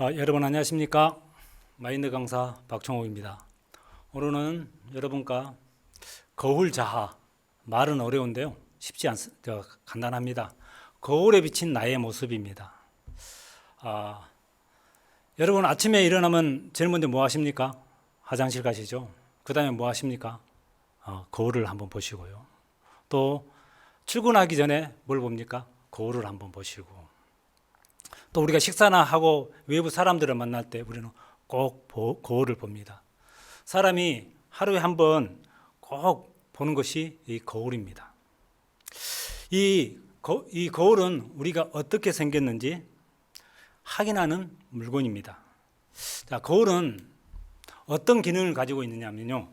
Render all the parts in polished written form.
여러분 안녕하십니까? 마인드 강사 박종옥입니다. 오늘은 여러분과 거울 자아, 말은 어려운데요. 간단합니다. 거울에 비친 나의 모습입니다. 여러분 아침에 일어나면 제일 먼저 뭐 하십니까? 화장실 가시죠. 그 다음에 뭐 하십니까? 거울을 한번 보시고요. 또 출근하기 전에 뭘 봅니까? 거울을 한번 보시고, 또 우리가 식사나 하고 외부 사람들을 만날 때 우리는 꼭 거울을 봅니다. 사람이 하루에 한 번 꼭 보는 것이 이 거울입니다. 이 거울은 우리가 어떻게 생겼는지 확인하는 물건입니다. 자, 거울은 어떤 기능을 가지고 있느냐면요,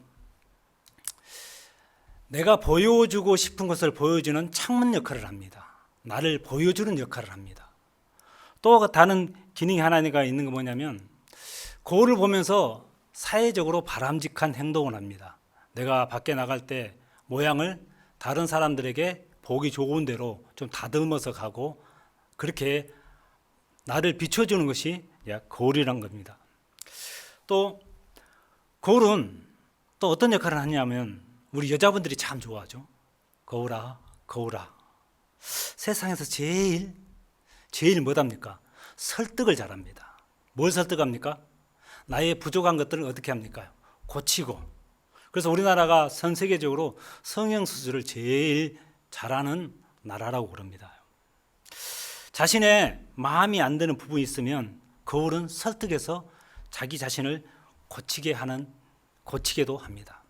내가 보여주고 싶은 것을 보여주는 창문 역할을 합니다. 나를 보여주는 역할을 합니다. 또 다른 기능이 하나가 있는 게 뭐냐면, 거울을 보면서 사회적으로 바람직한 행동을 합니다. 내가 밖에 나갈 때 모양을 다른 사람들에게 보기 좋은 대로 좀 다듬어서 가고, 그렇게 나를 비춰주는 것이 거울이란 겁니다. 또 거울은 또 어떤 역할을 하냐면, 우리 여자분들이 참 좋아하죠. 거울아, 거울아, 세상에서 제일 뭐답니까? 설득을 잘합니다. 뭘 설득합니까? 나의 부족한 것들을 어떻게 합니까? 고치고. 그래서 우리나라가 전 세계적으로 성형수술을 제일 잘하는 나라라고 그럽니다. 자신의 마음이 안 드는 부분이 있으면 거울은 설득해서 자기 자신을 고치게도 합니다.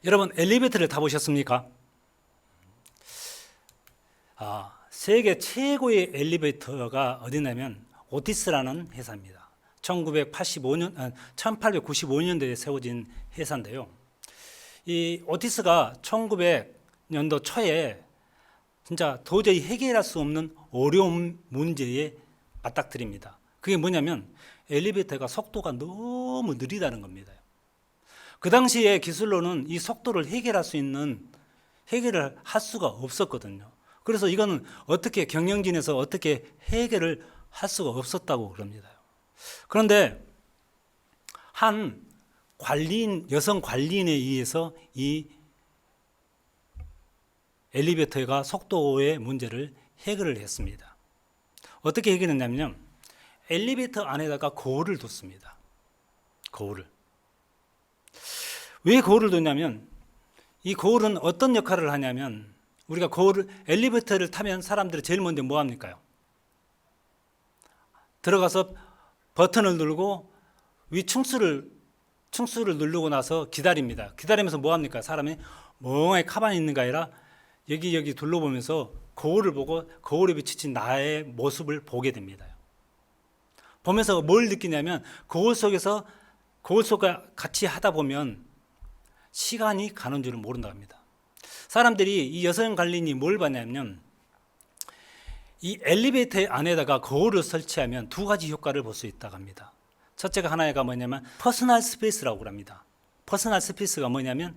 여러분 엘리베이터를 타보셨습니까? 세계 최고의 엘리베이터가 어디냐면 오티스라는 회사입니다. 1895년도에 세워진 회사인데요. 이 오티스가 1900년도 초에 진짜 도저히 해결할 수 없는 어려운 문제에 맞닥뜨립니다. 그게 뭐냐면 엘리베이터가 속도가 너무 느리다는 겁니다. 그 당시에 기술로는 이 속도를 해결할 수가 없었거든요. 그래서 이거는 어떻게 경영진에서 어떻게 해결을 할 수가 없었다고 그럽니다. 그런데 한 여성 관리인에 의해서 이 엘리베이터가 속도의 문제를 해결을 했습니다. 어떻게 해결했냐면요, 엘리베이터 안에다가 거울을 뒀습니다. 거울을. 왜 거울을 뒀냐면, 이 거울은 어떤 역할을 하냐면, 우리가 엘리베이터를 타면 사람들이 제일 먼저 뭐 합니까요? 들어가서 버튼을 누르고 충수를 누르고 나서 기다립니다. 기다리면서 뭐 합니까? 사람이 멍하게 가만히 있는 게 아니라 여기 둘러보면서 거울을 보고 거울에 비친 나의 모습을 보게 됩니다. 보면서 뭘 느끼냐면, 거울 속과 같이 하다 보면 시간이 가는 줄을 모른다고 합니다. 사람들이 이 여성 관리인이 뭘 봤냐면, 이 엘리베이터 안에다가 거울을 설치하면 두 가지 효과를 볼 수 있다고 합니다. 첫째가 하나가 뭐냐면 퍼스널 스페이스라고 합니다. 퍼스널 스페이스가 뭐냐면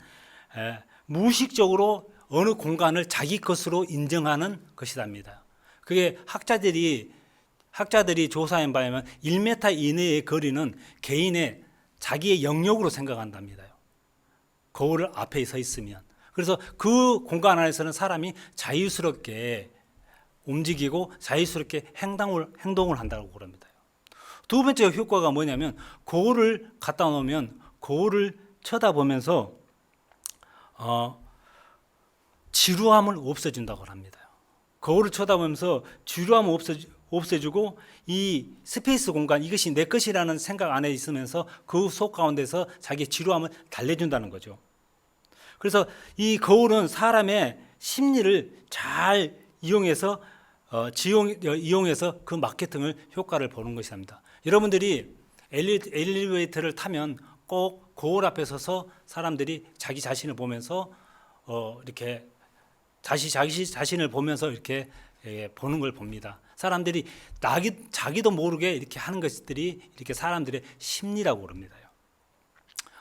무의식적으로 어느 공간을 자기 것으로 인정하는 것이랍니다. 그게 학자들이 조사한 바에 의하면 1m 이내의 거리는 개인의 자기의 영역으로 생각한답니다. 거울 앞에 서 있으면. 그래서 그 공간 안에서는 사람이 자유스럽게 움직이고 자유스럽게 행동을 한다고 그럽니다. 두 번째 효과가 뭐냐면, 거울을 갖다 놓으면 거울을 쳐다보면서 지루함을 없애준다고 합니다. 거울을 쳐다보면서 지루함을 없애주고, 이 스페이스 공간, 이것이 내 것이라는 생각 안에 있으면서 그 속 가운데서 자기의 지루함을 달래준다는 거죠. 그래서 이 거울은 사람의 심리를 잘 이용해서 그 마케팅을 효과를 보는 것입니다. 여러분들이 엘리베이터를 타면 꼭 거울 앞에 서서 사람들이 자기 자신을 보면서 이렇게 자신을 보면서 이렇게 보는 걸 봅니다. 사람들이 자기도 모르게 이렇게 하는 것들이 이렇게 사람들의 심리라고 그럽니다.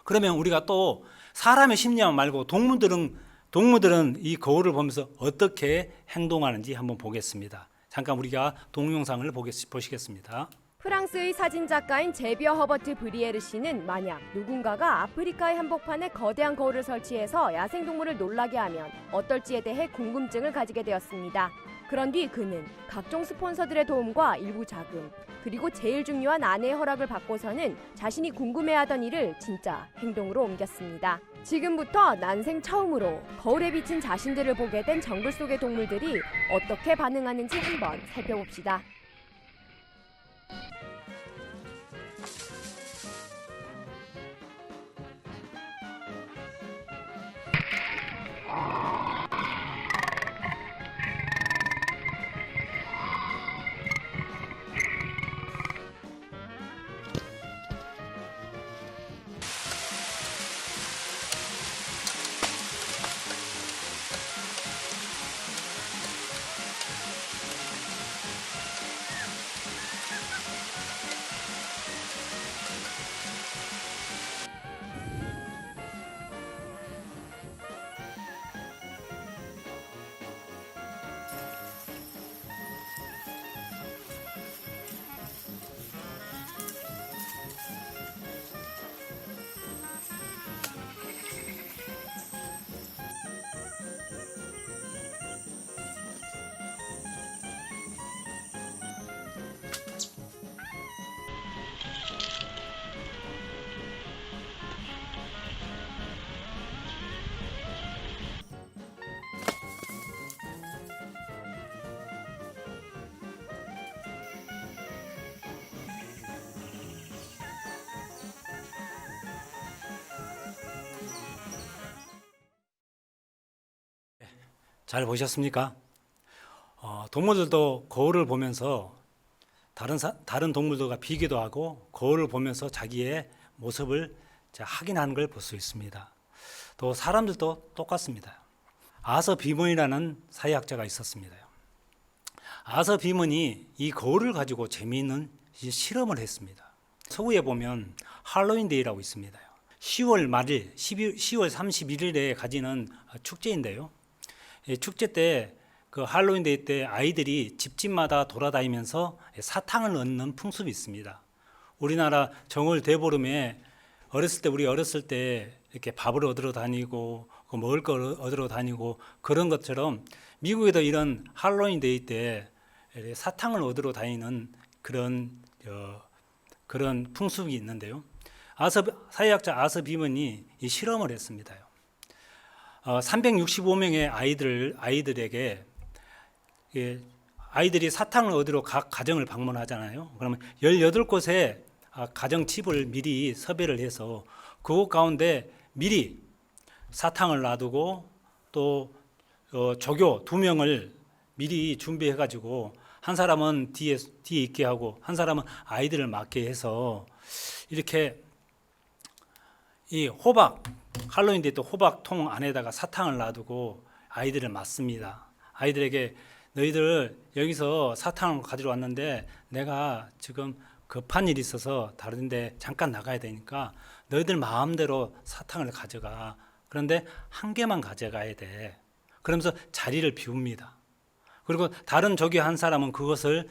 그러면 우리가 또 사람의 심리만 말고 동물들은 이 거울을 보면서 어떻게 행동하는지 한번 보겠습니다. 잠깐 우리가 동영상을 보시겠습니다. 프랑스의 사진작가인 제비어 허버트 브리에르 씨는 만약 누군가가 아프리카의 한복판에 거대한 거울을 설치해서 야생동물을 놀라게 하면 어떨지에 대해 궁금증을 가지게 되었습니다. 그런 뒤 그는 각종 스폰서들의 도움과 일부 자금, 그리고 제일 중요한 아내의 허락을 받고서는 자신이 궁금해하던 일을 진짜 행동으로 옮겼습니다. 지금부터 난생 처음으로 거울에 비친 자신들을 보게 된 정글 속의 동물들이 어떻게 반응하는지 한번 살펴봅시다. 잘 보셨습니까? 동물들도 거울을 보면서 다른 동물들과 비교도 하고 거울을 보면서 자기의 모습을 확인하는 걸 볼 수 있습니다. 또 사람들도 똑같습니다. 아서 비먼이라는 사회학자가 있었습니다. 아서 비먼이 이 거울을 가지고 재미있는 실험을 했습니다. 서구에 보면 할로윈데이라고 있습니다. 10월 말일, 10월 31일에 가지는 축제인데요. 축제 때, 그 할로윈데이 때 아이들이 집집마다 돌아다니면서 사탕을 얻는 풍습이 있습니다. 우리나라 정월 대보름에 우리 어렸을 때 이렇게 밥을 얻으러 다니고 먹을 걸 얻으러 다니고 그런 것처럼 미국에도 이런 할로윈데이 때 사탕을 얻으러 다니는 그런 풍습이 있는데요. 사회학자 아서 비먼이 이 실험을 했습니다. 365명의 아이들에게 아이들이 사탕을 얻으러 각 가정을 방문하잖아요. 그러면 18곳의 가정집을 미리 섭외를 해서 그곳 가운데 미리 사탕을 놔두고 또 조교 2명을 미리 준비해 가지고 한 사람은 뒤에 있게 하고 한 사람은 아이들을 맡게 해서 이렇게 이 할로윈데이 때 호박통 안에다가 사탕을 놔두고 아이들을 맞습니다. 아이들에게 너희들 여기서 사탕을 가지러 왔는데 내가 지금 급한 일이 있어서 다른데 잠깐 나가야 되니까 너희들 마음대로 사탕을 가져가. 그런데 한 개만 가져가야 돼. 그러면서 자리를 비웁니다. 그리고 다른 조교 한 사람은 그것을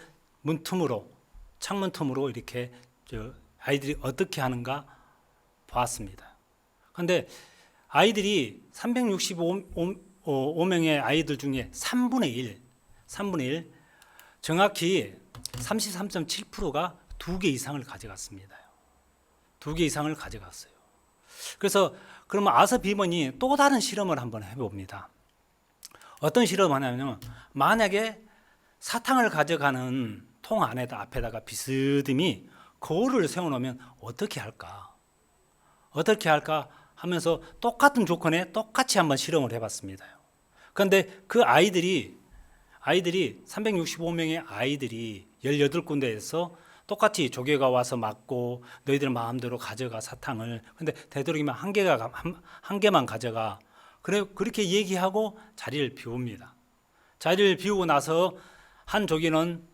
창문 틈으로 이렇게 아이들이 어떻게 하는가 봤습니다. 그런데 아이들이 365명의 아이들 중에 3분의 1, 정확히 33.7%가 2개 이상을 가져갔습니다. 2개 이상을 가져갔어요. 그래서 그러면 아서 비먼이 또 다른 실험을 한번 해봅니다. 어떤 실험을 하냐면 만약에 사탕을 가져가는 통 앞에다가 비스듬히 거울을 세워놓으면 어떻게 할까 하면서 똑같은 조건에 똑같이 한번 실험을 해봤습니다. 그런데 그 아이들이 365명의 아이들이 18군데에서 똑같이 조교가 와서 맡고 너희들 마음대로 가져가 사탕을. 근데 되도록이면 한 개만 가져가. 그렇게 얘기하고 자리를 비웁니다. 자리를 비우고 나서 한 조교는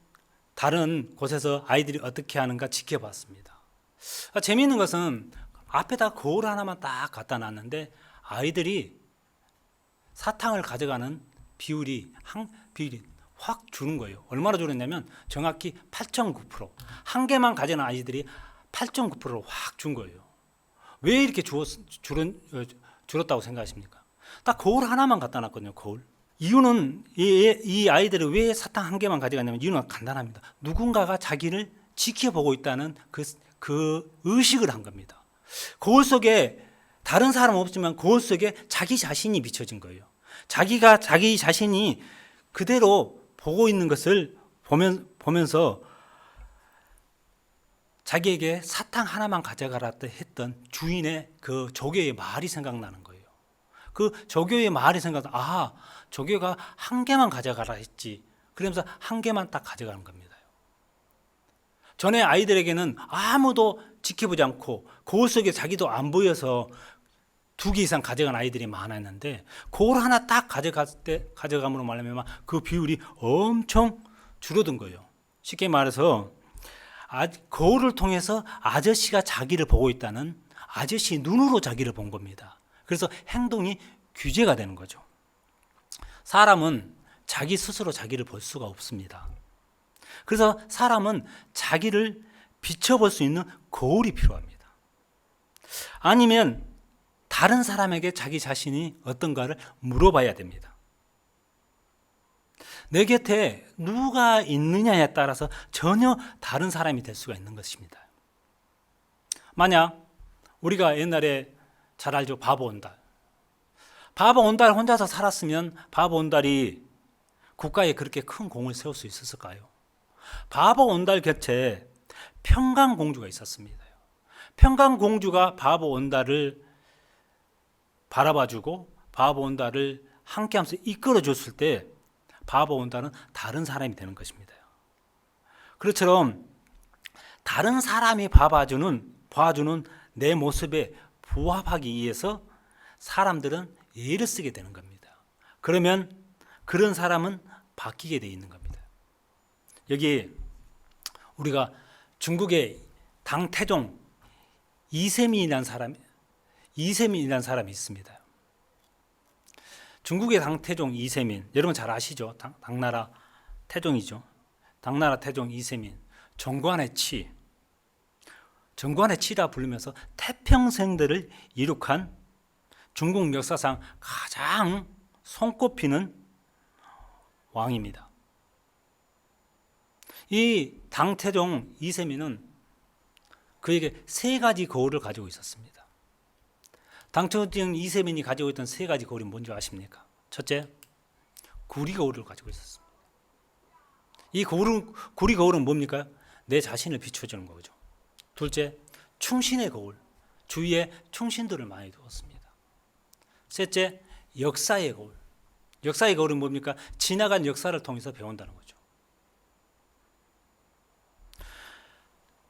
다른 곳에서 아이들이 어떻게 하는가 지켜봤습니다. 재미있는 것은 앞에다 거울 하나만 딱 갖다 놨는데 아이들이 사탕을 가져가는 비율이 확 줄은 거예요. 얼마나 줄었냐면 정확히 8.9%. 한 개만 가진 아이들이 8.9%로 확 준 거예요. 왜 이렇게 줄었다고 생각하십니까? 딱 거울 하나만 갖다 놨거든요. 거울. 이유는 이 아이들이 왜 사탕 한 개만 가져갔냐면 이유는 간단합니다. 누군가가 자기를 지켜보고 있다는 그 의식을 한 겁니다. 거울 속에 다른 사람 없지만 거울 속에 자기 자신이 비춰진 거예요. 자기가 자기 자신이 그대로 보고 있는 것을 보면서 자기에게 사탕 하나만 가져가라 했던 주인의 그 조교의 말이 생각나는 거예요. 그 조교의 말이 생각나, 조교가 한 개만 가져가라 했지. 그러면서 한 개만 딱 가져가는 겁니다. 전에 아이들에게는 아무도 지켜보지 않고 거울 속에 자기도 안 보여서 2개 이상 가져간 아이들이 많았는데 거울 하나 딱 가져감으로 말하면 그 비율이 엄청 줄어든 거예요. 쉽게 말해서 거울을 통해서 아저씨가 자기를 보고 있다는 아저씨 눈으로 자기를 본 겁니다. 그래서 행동이 규제가 되는 거죠. 사람은 자기 스스로 자기를 볼 수가 없습니다. 그래서 사람은 자기를 비춰볼 수 있는 거울이 필요합니다. 아니면 다른 사람에게 자기 자신이 어떤가를 물어봐야 됩니다. 내 곁에 누가 있느냐에 따라서 전혀 다른 사람이 될 수가 있는 것입니다. 만약 우리가 옛날에 잘 알죠. 바보 온달. 바보 온달 혼자서 살았으면 바보 온달이 국가에 그렇게 큰 공을 세울 수 있었을까요? 바보 온달 곁에 평강공주가 있었습니다. 평강공주가 바보 온달을 바라봐주고 바보 온달을 함께하면서 이끌어줬을 때 바보 온달은 다른 사람이 되는 것입니다. 그것처럼 다른 사람이 봐주는 내 모습에 부합하기 위해서 사람들은 예를 쓰게 되는 겁니다. 그러면 그런 사람은 바뀌게 돼 있는 겁니다. 여기 우리가 중국의 당태종 이세민이라는 사람이 있습니다. 중국의 당태종 이세민, 여러분 잘 아시죠? 당나라 태종이죠. 당나라 태종 이세민, 정관의 치라 부르면서 태평생들을 이룩한 중국 역사상 가장 손꼽히는 왕입니다. 이 당태종 이세민은 그에게 3가지 거울을 가지고 있었습니다. 당태종 이세민이 가지고 있던 3가지 거울이 뭔지 아십니까? 첫째, 구리 거울을 가지고 있었습니다. 이 구리 거울은 뭡니까? 내 자신을 비춰주는 거죠. 둘째, 충신의 거울, 주위에 충신들을 많이 두었습니다. 셋째, 역사의 거울. 역사의 거울은 뭡니까? 지나간 역사를 통해서 배운다는 거죠.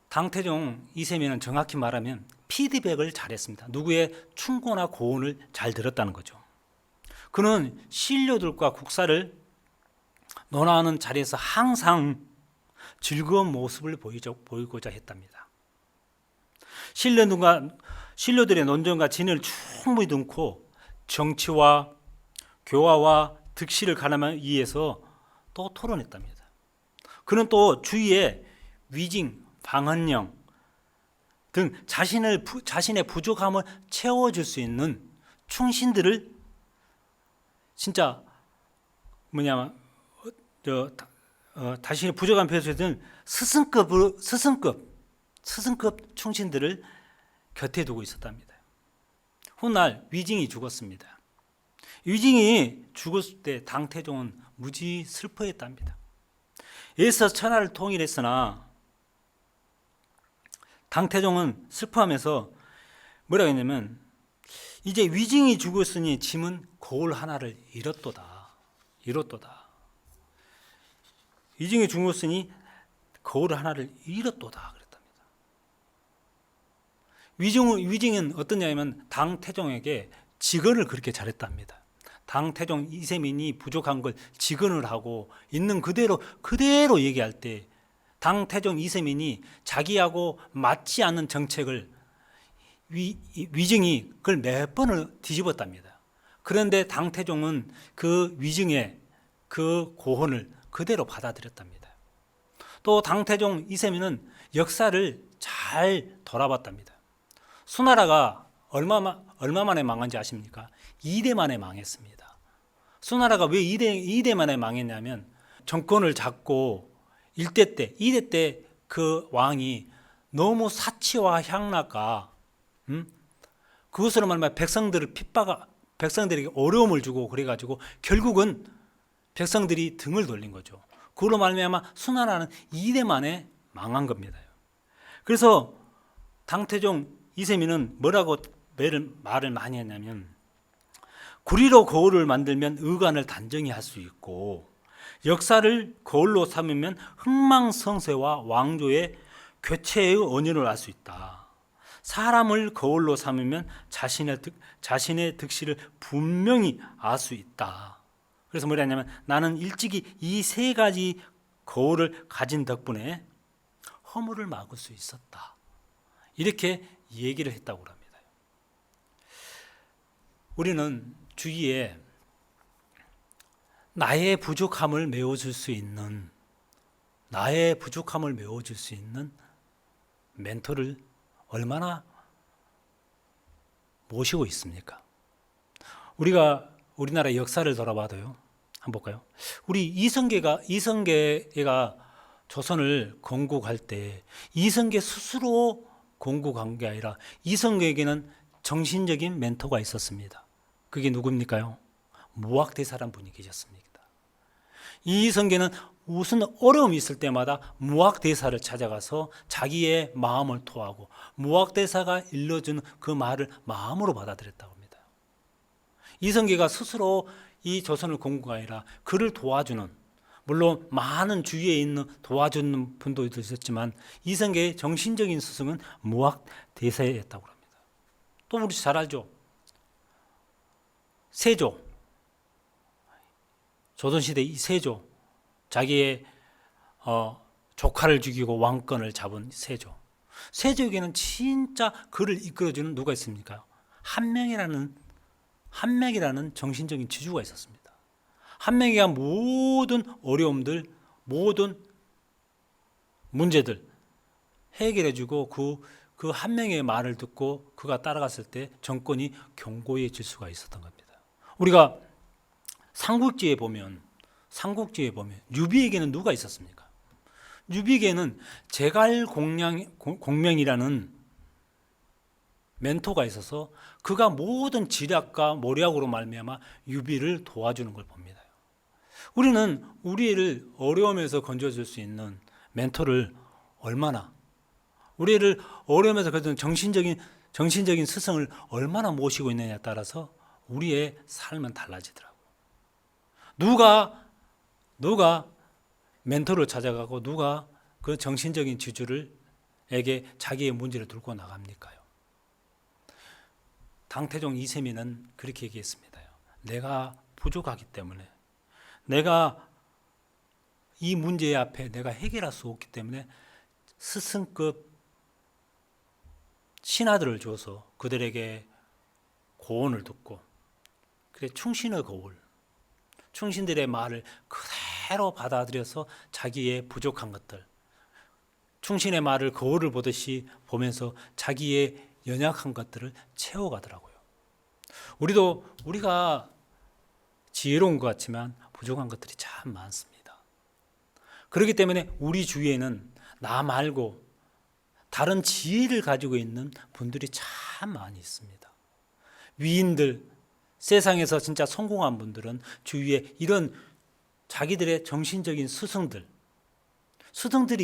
당태종 이세민은 정확히 말하면 피드백을 잘했습니다. 누구의 충고나 고언을 잘 들었다는 거죠. 그는 신료들과 국사를 논하는 자리에서 항상 즐거운 모습을 보이고자 했답니다. 신료들의 논쟁과 진을 충분히 듣고 정치와 교화와 득실을 가늠하기 위해서 또 토론했답니다. 그는 또 주위에 위징, 방언령 등 자신의 부족함을 채워줄 수 있는 충신들을 진짜 자신의 부족함을 배워주는 스승급 충신들을 곁에 두고 있었답니다. 훗날 위징이 죽었습니다. 위징이 죽었을 때 당태종은 무지 슬퍼했답니다. 에서 천하를 통일했으나 당태종은 슬퍼하면서 뭐라고 했냐면 이제 위징이 죽었으니 짐은 거울 하나를 잃었도다. 위징이 죽었으니 거울 하나를 잃었도다 그랬답니다. 위징은 어떠냐면 당태종에게 직언을 그렇게 잘했답니다. 당태종 이세민이 부족한 걸 직언을 하고 있는 그대로 얘기할 때 당태종 이세민이 자기하고 맞지 않는 정책을 위증이 그걸 몇 번을 뒤집었답니다. 그런데 당태종은 그 위증의 그 고언을 그대로 받아들였답니다. 또 당태종 이세민은 역사를 잘 돌아봤답니다. 수나라가 얼마 만에 망한지 아십니까? 2대 만에 망했습니다. 수나라가 왜 2대 만에 망했냐면 정권을 잡고 1대 때, 2대 때 그 왕이 너무 사치와 향락과 그것으로 말하면 백성들에게 어려움을 주고 그래가지고 결국은 백성들이 등을 돌린 거죠. 그걸로 말미암아 수나라는 2대 만에 망한 겁니다. 그래서 당태종 이세민은 뭐라고 말을 많이 했냐면 구리로 거울을 만들면 의관을 단정히 할 수 있고 역사를 거울로 삼으면 흥망성쇠와 왕조의 교체의 원인을 알 수 있다. 사람을 거울로 삼으면 자신의 득실을 분명히 알 수 있다. 그래서 뭐라 하냐면 나는 일찍이 이 세 가지 거울을 가진 덕분에 허물을 막을 수 있었다. 이렇게 얘기를 했다고 합니다. 우리는 주위에 나의 부족함을 메워줄 수 있는 멘토를 얼마나 모시고 있습니까? 우리나라 역사를 돌아봐도요. 한번 볼까요? 우리 이성계가 조선을 건국할 때 이성계 스스로 건국한 게 아니라 이성계에게는 정신적인 멘토가 있었습니다. 그게 누굽니까요? 무학대사란 분이 계셨습니다. 이성계는 무슨 어려움이 있을 때마다 무학대사를 찾아가서 자기의 마음을 토하고 무학대사가 일러주는 그 말을 마음으로 받아들였다고 합니다. 이성계가 스스로 이 조선을 건국가 아니라 그를 도와주는, 물론 많은 주위에 있는 도와주는 분도 있었지만 이성계의 정신적인 스승은 무학대사였다고 합니다. 또 우리 잘 알죠? 세조, 조선시대 이 세조, 자기의 조카를 죽이고 왕권을 잡은 세조. 세조에게는 진짜 그를 이끌어주는 누가 있습니까? 한명이라는 정신적인 지주가 있었습니다. 한명이가 모든 어려움들, 모든 문제들 해결해주고 그 한명의 말을 듣고 그가 따라갔을 때 정권이 견고해질 수가 있었던 겁니다. 우리가 삼국지에 보면 유비에게는 누가 있었습니까? 유비에게는 제갈공명이라는 멘토가 있어서 그가 모든 지략과 모략으로 말미암아 유비를 도와주는 걸 봅니다. 우리는 우리를 어려움에서 건져줄 수 있는 멘토를 우리를 어려움에서 건져주는 정신적인 스승을 얼마나 모시고 있느냐에 따라서 우리의 삶은 달라지더라고요. 누가 멘토를 찾아가고 누가 그 정신적인 지주에게 자기의 문제를 들고 나갑니까요? 당태종 이세민은 그렇게 얘기했습니다. 내가 부족하기 때문에, 내가 이 문제 앞에 내가 해결할 수 없기 때문에 스승급 신하들을 줘서 그들에게 고언을 듣고, 그래 충신의 거울, 충신들의 말을 그대로 받아들여서 자기의 부족한 것들, 충신의 말을 거울을 보듯이 보면서 자기의 연약한 것들을 채워가더라고요. 우리가 지혜로운 것 같지만 부족한 것들이 참 많습니다. 그렇기 때문에 우리 주위에는 나 말고 다른 지혜를 가지고 있는 분들이 참 많이 있습니다. 위인들, 세상에서 진짜 성공한 분들은 주위에 이런 자기들의 정신적인 스승들이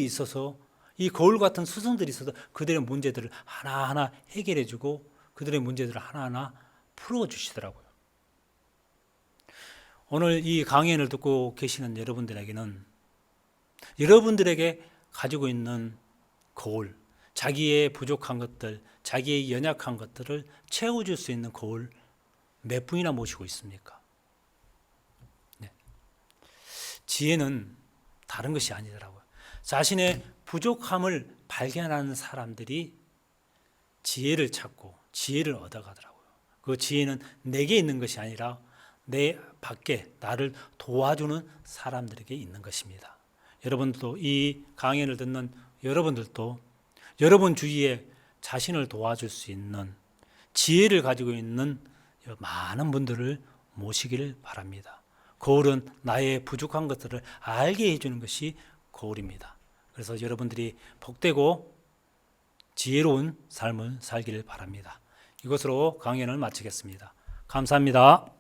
있어서, 이 거울 같은 스승들이 있어서 그들의 문제들을 하나하나 해결해주고 그들의 문제들을 하나하나 풀어주시더라고요. 오늘 이 강연을 듣고 계시는 여러분들에게는 여러분들에게 가지고 있는 거울, 자기의 부족한 것들, 자기의 연약한 것들을 채워줄 수 있는 거울 몇 분이나 모시고 있습니까? 네. 지혜는 다른 것이 아니더라고요. 자신의 부족함을 발견하는 사람들이 지혜를 찾고 지혜를 얻어가더라고요. 그 지혜는 내게 있는 것이 아니라 내 밖에 나를 도와주는 사람들에게 있는 것입니다. 여러분도 이 강연을 듣는 여러분들도 여러분 주위에 자신을 도와줄 수 있는 지혜를 가지고 있는 많은 분들을 모시기를 바랍니다. 거울은 나의 부족한 것들을 알게 해주는 것이 거울입니다. 그래서 여러분들이 복되고 지혜로운 삶을 살기를 바랍니다. 이것으로 강연을 마치겠습니다. 감사합니다.